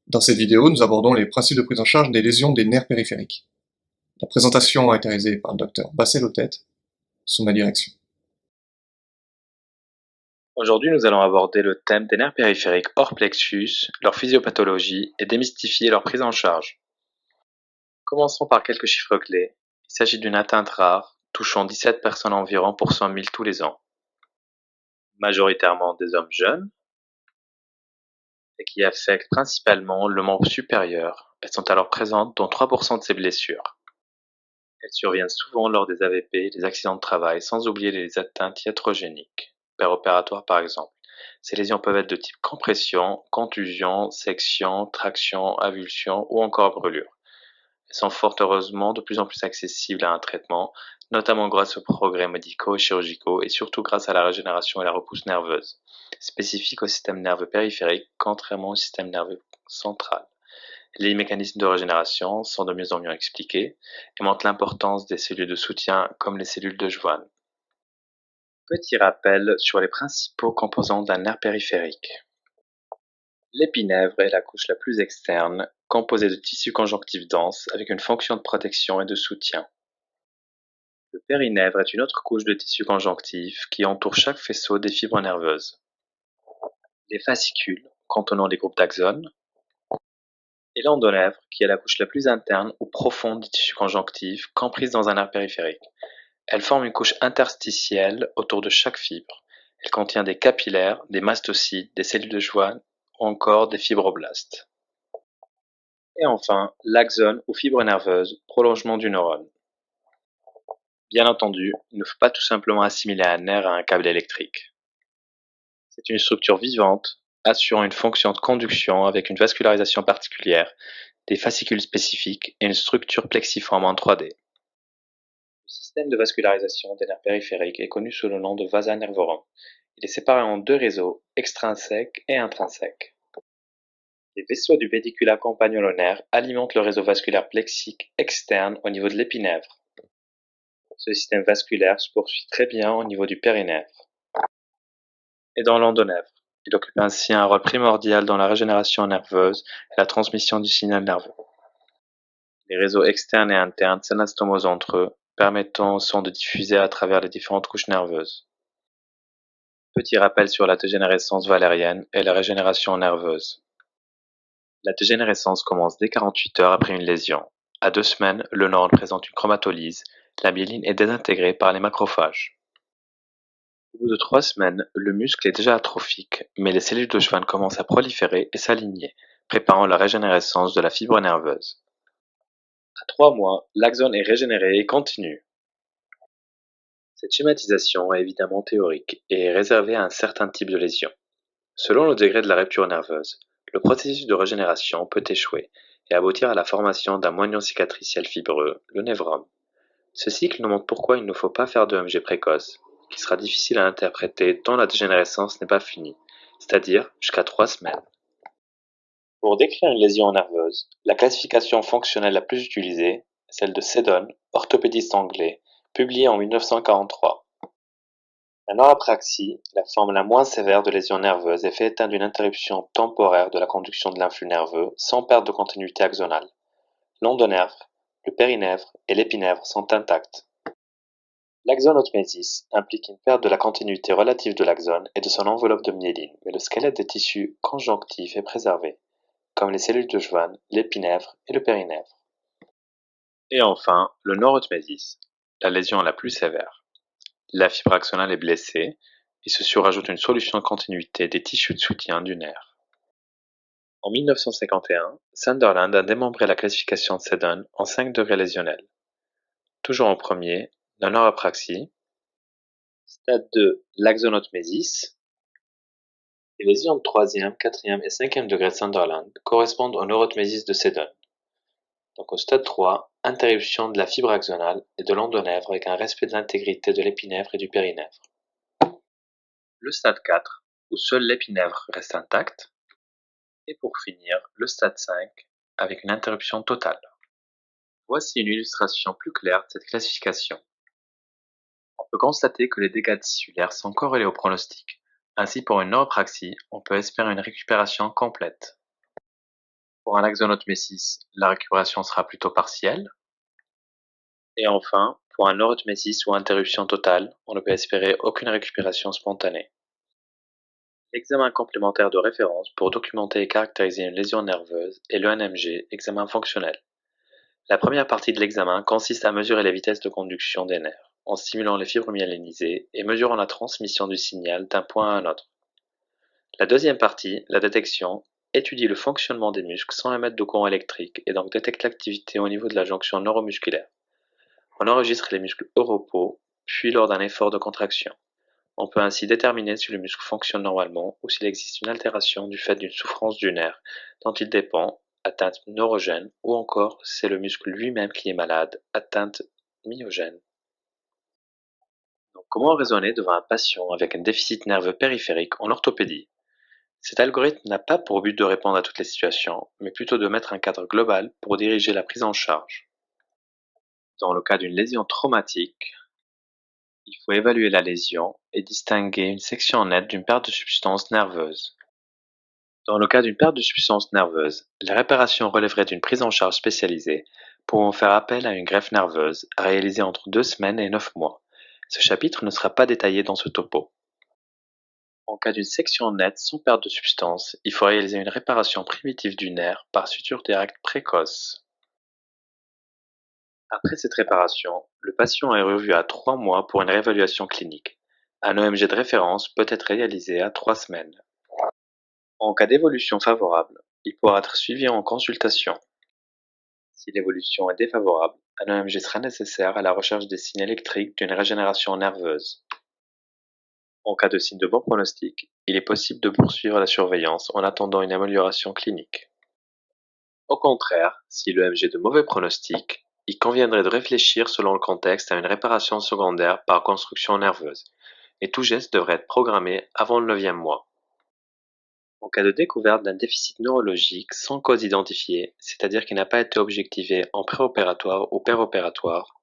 Dans cette vidéo, nous abordons les principes de prise en charge des lésions des nerfs périphériques. La présentation a été réalisée par le Dr Bassel-Ottet, sous ma direction. Aujourd'hui, nous allons aborder le thème des nerfs périphériques hors plexus, leur physiopathologie et démystifier leur prise en charge. Commençons par quelques chiffres clés. Il s'agit d'une atteinte rare, touchant 17 personnes environ pour 100 000 tous les ans, majoritairement des hommes jeunes, et qui affecte principalement le membre supérieur. Elles sont alors présentes dans 3% de ces blessures. Elles surviennent souvent lors des AVP, des accidents de travail, sans oublier les atteintes iatrogéniques, péropératoires par exemple. Ces lésions peuvent être de type compression, contusion, section, traction, avulsion ou encore brûlure. Elles sont fort heureusement de plus en plus accessibles à un traitement, notamment grâce aux progrès médicaux et chirurgicaux et surtout grâce à la régénération et la repousse nerveuse, spécifique au système nerveux périphérique contrairement au système nerveux central. Les mécanismes de régénération sont de mieux en mieux expliqués et montrent l'importance des cellules de soutien comme les cellules de Schwann. Petit rappel sur les principaux composants d'un nerf périphérique. L'épinèvre est la couche la plus externe, composée de tissu conjonctif dense avec une fonction de protection et de soutien. Le périnèvre est une autre couche de tissu conjonctif qui entoure chaque faisceau des fibres nerveuses. Les fascicules, contenant des groupes d'axones, et l'endonèvre, qui est la couche la plus interne ou profonde du tissu conjonctif, comprise dans un nerf périphérique. Elle forme une couche interstitielle autour de chaque fibre. Elle contient des capillaires, des mastocytes, des cellules de Schwann ou encore des fibroblastes. Et enfin, l'axone ou fibre nerveuse, prolongement du neurone. Bien entendu, il ne faut pas tout simplement assimiler un nerf à un câble électrique. C'est une structure vivante, assurant une fonction de conduction avec une vascularisation particulière, des fascicules spécifiques et une structure plexiforme en 3D. Le système de vascularisation des nerfs périphériques est connu sous le nom de vasa nervorum. Il est séparé en deux réseaux, extrinsèques et intrinsèques. Les vaisseaux du pédicule campagnolo-nerf alimentent le réseau vasculaire plexique externe au niveau de l'épinèvre. Ce système vasculaire se poursuit très bien au niveau du périnèvre et dans l'endonèvre. Il occupe ainsi un rôle primordial dans la régénération nerveuse et la transmission du signal nerveux. Les réseaux externes et internes s'anastomosent entre eux, permettant au sang de diffuser à travers les différentes couches nerveuses. Petit rappel sur la dégénérescence valérienne et la régénération nerveuse. La dégénérescence commence dès 48 heures après une lésion. À 2 semaines, le neurone présente une chromatolyse, la myéline est désintégrée par les macrophages. Au bout de 3 semaines, le muscle est déjà atrophique, mais les cellules de Schwann commencent à proliférer et s'aligner, préparant la régénérescence de la fibre nerveuse. À 3 mois, l'axone est régénéré et continue. Cette schématisation est évidemment théorique et est réservée à un certain type de lésion. Selon le degré de la rupture nerveuse, le processus de régénération peut échouer et aboutir à la formation d'un moignon cicatriciel fibreux, le névrome. Ce cycle nous montre pourquoi il ne faut pas faire de MG précoce, qui sera difficile à interpréter tant la dégénérescence n'est pas finie, c'est-à-dire jusqu'à 3 semaines. Pour décrire une lésion nerveuse, la classification fonctionnelle la plus utilisée est celle de Seddon, orthopédiste anglais, publiée en 1943. La neurapraxie, la forme la moins sévère de lésion nerveuse, est faite d'une interruption temporaire de la conduction de l'influx nerveux sans perte de continuité axonale. L'endonèvre, le périnèvre et l'épinèvre sont intacts. L'axonotmésis implique une perte de la continuité relative de l'axone et de son enveloppe de myéline, mais le squelette des tissus conjonctifs est préservé, comme les cellules de Schwann, l'épinèvre et le périnèvre. Et enfin, le neurotmésis, la lésion la plus sévère. La fibre axonale est blessée et se surajoute une solution de continuité des tissus de soutien du nerf. En 1951, Sunderland a démembré la classification de Seddon en 5 degrés lésionnels. Toujours en premier, la neurapraxie, stade 2, l'axonotmésis. Les lésions de 3e, 4e et 5e degré de Sunderland correspondent au neurotmésis de Seddon. Donc au stade 3, interruption de la fibre axonale et de l'endonèvre avec un respect de l'intégrité de l'épinèvre et du périnèvre. Le stade 4, où seul l'épinèvre reste intact. Et pour finir, le stade 5, avec une interruption totale. Voici une illustration plus claire de cette classification. On peut constater que les dégâts tissulaires sont corrélés au pronostic. Ainsi, pour une neuropraxie, on peut espérer une récupération complète. Pour un axonotmésis, la récupération sera plutôt partielle. Et enfin, pour un neurotmésis ou interruption totale, on ne peut espérer aucune récupération spontanée. Examen complémentaire de référence pour documenter et caractériser une lésion nerveuse est le NMG, examen fonctionnel. La première partie de l'examen consiste à mesurer les vitesses de conduction des nerfs, en stimulant les fibres myélinisées et mesurant la transmission du signal d'un point à un autre. La deuxième partie, la détection, étudie le fonctionnement des muscles sans émettre de courant électrique et donc détecte l'activité au niveau de la jonction neuromusculaire. On enregistre les muscles au repos, puis lors d'un effort de contraction. On peut ainsi déterminer si le muscle fonctionne normalement ou s'il existe une altération du fait d'une souffrance du nerf dont il dépend, atteinte neurogène, ou encore si c'est le muscle lui-même qui est malade, atteinte myogène. Donc, comment raisonner devant un patient avec un déficit nerveux périphérique en orthopédie? Cet algorithme n'a pas pour but de répondre à toutes les situations, mais plutôt de mettre un cadre global pour diriger la prise en charge. Dans le cas d'une lésion traumatique, il faut évaluer la lésion et distinguer une section nette d'une perte de substance nerveuse. Dans le cas d'une perte de substance nerveuse, la réparation relèverait d'une prise en charge spécialisée, pouvant faire appel à une greffe nerveuse, réalisée entre 2 semaines et 9 mois. Ce chapitre ne sera pas détaillé dans ce topo. En cas d'une section nette sans perte de substance, il faut réaliser une réparation primitive du nerf par suture directe précoce. Après cette réparation, le patient est revu à 3 mois pour une réévaluation clinique. Un EMG de référence peut être réalisé à 3 semaines. En cas d'évolution favorable, il pourra être suivi en consultation. Si l'évolution est défavorable, un EMG sera nécessaire à la recherche des signes électriques d'une régénération nerveuse. En cas de signe de bon pronostic, il est possible de poursuivre la surveillance en attendant une amélioration clinique. Au contraire, si l'EMG est de mauvais pronostic, il conviendrait de réfléchir selon le contexte à une réparation secondaire par construction nerveuse, et tout geste devrait être programmé avant le 9e mois. En cas de découverte d'un déficit neurologique sans cause identifiée, c'est-à-dire qui n'a pas été objectivé en préopératoire ou péropératoire,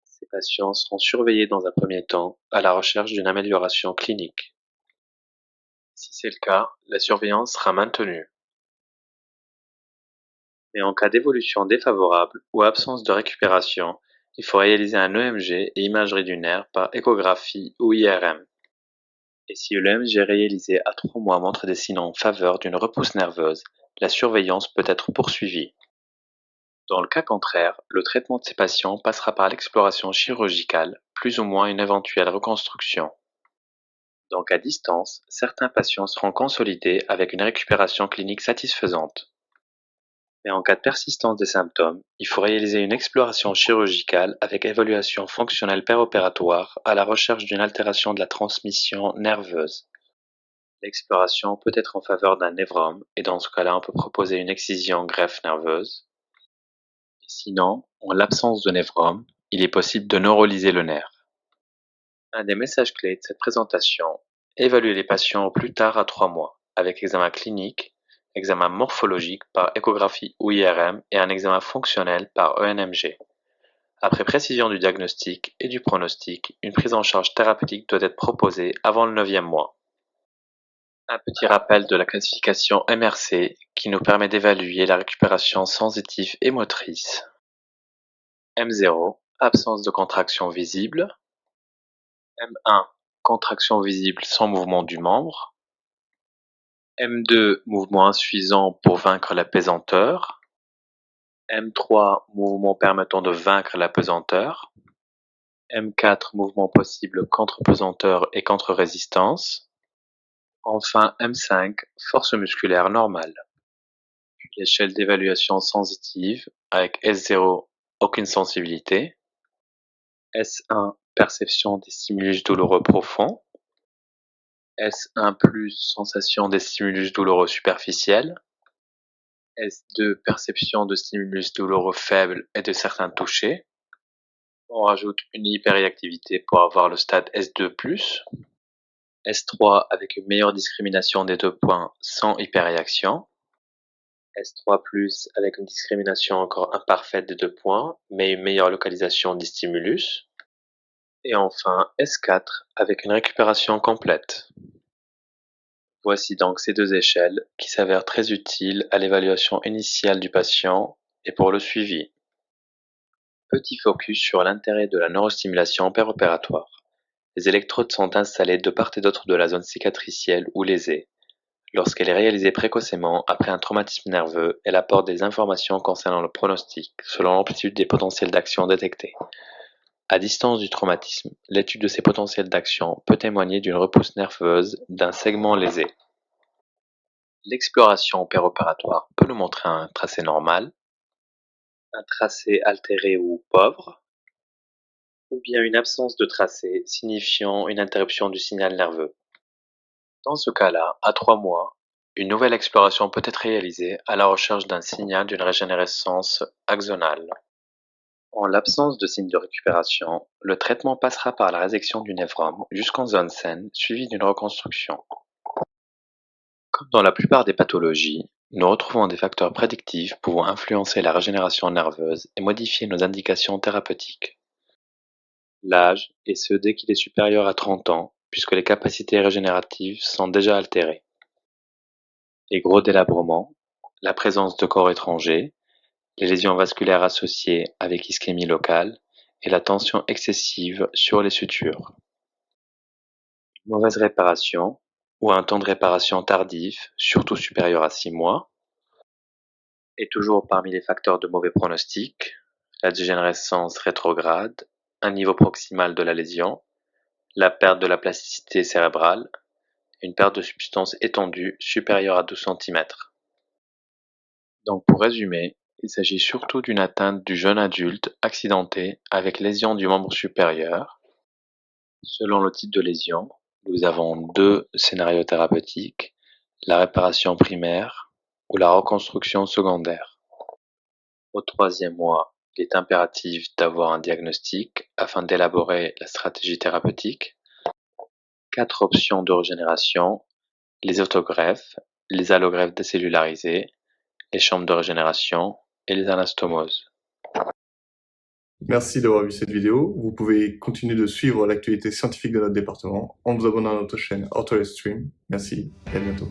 ces patients seront surveillés dans un premier temps à la recherche d'une amélioration clinique. Si c'est le cas, la surveillance sera maintenue. Mais en cas d'évolution défavorable ou absence de récupération, il faut réaliser un EMG et imagerie du nerf par échographie ou IRM. Et si l'EMG réalisé à 3 mois montre des signes en faveur d'une repousse nerveuse, la surveillance peut être poursuivie. Dans le cas contraire, le traitement de ces patients passera par l'exploration chirurgicale, plus ou moins une éventuelle reconstruction. Donc à distance, certains patients seront consolidés avec une récupération clinique satisfaisante. Mais en cas de persistance des symptômes, il faut réaliser une exploration chirurgicale avec évaluation fonctionnelle péropératoire à la recherche d'une altération de la transmission nerveuse. L'exploration peut être en faveur d'un névrome et dans ce cas-là, on peut proposer une excision greffe nerveuse. Sinon, en l'absence de névrome, il est possible de neurolyser le nerf. Un des messages clés de cette présentation: évaluer les patients au plus tard à 3 mois, avec examen clinique, examen morphologique par échographie ou IRM et un examen fonctionnel par ENMG. Après précision du diagnostic et du pronostic, une prise en charge thérapeutique doit être proposée avant le 9e mois. Un petit rappel de la classification MRC qui nous permet d'évaluer la récupération sensitive et motrice. M0, absence de contraction visible. M1, contraction visible sans mouvement du membre. M2, mouvement insuffisant pour vaincre la pesanteur. M3, mouvement permettant de vaincre la pesanteur. M4, mouvement possible contre pesanteur et contre résistance. Enfin M5, force musculaire normale. L'échelle d'évaluation sensitive avec S0, aucune sensibilité. S1, perception des stimulus douloureux profonds. S1+, sensation des stimulus douloureux superficiels. S2, perception de stimulus douloureux faibles et de certains touchés. On rajoute une hyperréactivité pour avoir le stade S2+. S3 avec une meilleure discrimination des 2 points sans hyperréaction. S3+, avec une discrimination encore imparfaite des 2 points, mais une meilleure localisation des stimulus. Et enfin S4 avec une récupération complète. Voici donc ces deux échelles qui s'avèrent très utiles à l'évaluation initiale du patient et pour le suivi. Petit focus sur l'intérêt de la neurostimulation péropératoire. Les électrodes sont installées de part et d'autre de la zone cicatricielle ou lésée. Lorsqu'elle est réalisée précocement après un traumatisme nerveux, elle apporte des informations concernant le pronostic, selon l'amplitude des potentiels d'action détectés. À distance du traumatisme, l'étude de ces potentiels d'action peut témoigner d'une repousse nerveuse d'un segment lésé. L'exploration péropératoire peut nous montrer un tracé normal, un tracé altéré ou pauvre, ou bien une absence de tracé signifiant une interruption du signal nerveux. Dans ce cas-là, à 3 mois, une nouvelle exploration peut être réalisée à la recherche d'un signal d'une régénérescence axonale. En l'absence de signes de récupération, le traitement passera par la résection du névrome jusqu'en zone saine, suivie d'une reconstruction. Comme dans la plupart des pathologies, nous retrouvons des facteurs prédictifs pouvant influencer la régénération nerveuse et modifier nos indications thérapeutiques. L'âge, et ce dès qu'il est supérieur à 30 ans, puisque les capacités régénératives sont déjà altérées. Les gros délabrements, la présence de corps étrangers, les lésions vasculaires associées avec ischémie locale et la tension excessive sur les sutures. Une mauvaise réparation ou un temps de réparation tardif, surtout supérieur à 6 mois, est toujours parmi les facteurs de mauvais pronostic, la dégénérescence rétrograde, un niveau proximal de la lésion, la perte de la plasticité cérébrale, une perte de substance étendue supérieure à 12 cm. Donc pour résumer, il s'agit surtout d'une atteinte du jeune adulte accidenté avec lésion du membre supérieur. Selon le type de lésion, nous avons deux scénarios thérapeutiques, la réparation primaire ou la reconstruction secondaire. Au 3e mois, il est impératif d'avoir un diagnostic afin d'élaborer la stratégie thérapeutique. 4 options de régénération, les autogreffes, les allogreffes décellularisées, les chambres de régénération et les anastomoses. Merci d'avoir vu cette vidéo. Vous pouvez continuer de suivre l'actualité scientifique de notre département en vous abonnant à notre chaîne Autorev Stream. Merci et à bientôt.